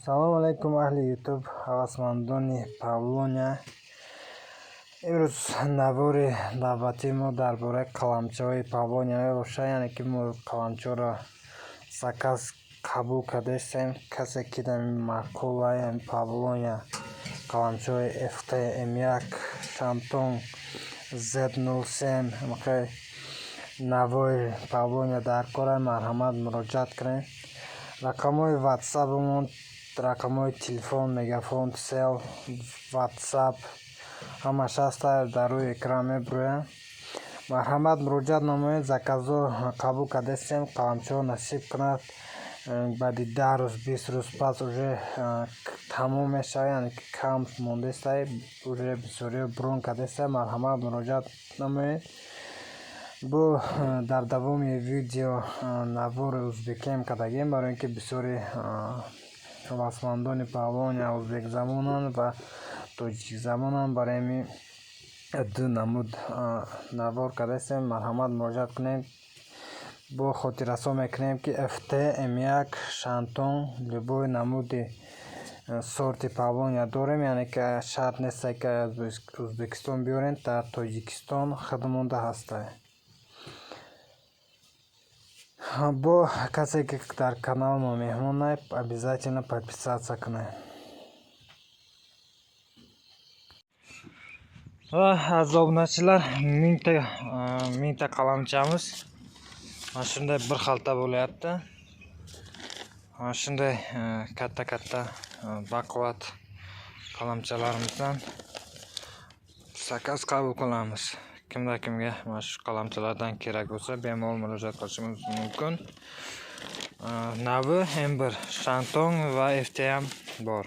Салом алейкум ahli YouTube ҳавасмандони Pavlonia. Имрӯз навори давати мо дар бораи қаламчаҳои Pavlonia мебошад, яъне ки мо қаламчаҳоро заказ қабул кардастем. Касе ки дар мақола яъне Pavlonia қаламчаҳои FTM1 Shantung Z07 мехоҳед навори Pavlonia дар кора, марҳамат муроҷиат кунед. Рақамҳои WhatsApp-мон, рақамҳои телефон, мегафон, сел, WhatsApp ҳамаш ҳаста, дар рӯи экран мебурӯяд. Марҳамат муроҷиат намоед, заказҳо қабул кардастем, қаламчаҳо насиб кунад. Баъди 10 рӯз 20 рӯз пас уже тамом мешавад, яъне ки кам мондастае, уже бисёриҳо брон кардастае. Марҳамат муроҷиат намоед. Бо дар давоми видео навори ӯзбекиям кардагем, барои ин ки бисёри ҳавасмандони Pavlonia ӯзбекзабонанд ва тоҷикзабонанд. Барои ҳамин ду намуд навор кардастем. Марҳамат муроҷиат кунед. Бо хотиррасон мекунем ки FTM1 Shantung любой намуди сорти Pavlonia дорем, яъне ки шарт нестае ки аз Ӯзбекистон биёрем, дар Тоҷикистон худмонда ҳастае. Бо касе ки дар канал мо меҳмонае, обязательно подписаться кунед. Ва аз обуначилар минта қаламчамиз mana shunday bir xalta bo'lyapti. Mana shunday katta baquvvat qalamchalarimizdan zakaz qabul qilamiz. Kimga mana shu qalamchalardan kerak bo'lsa, bemalol murojaat qilishingiz mumkin. Navi M1 Shantung va FTM bor.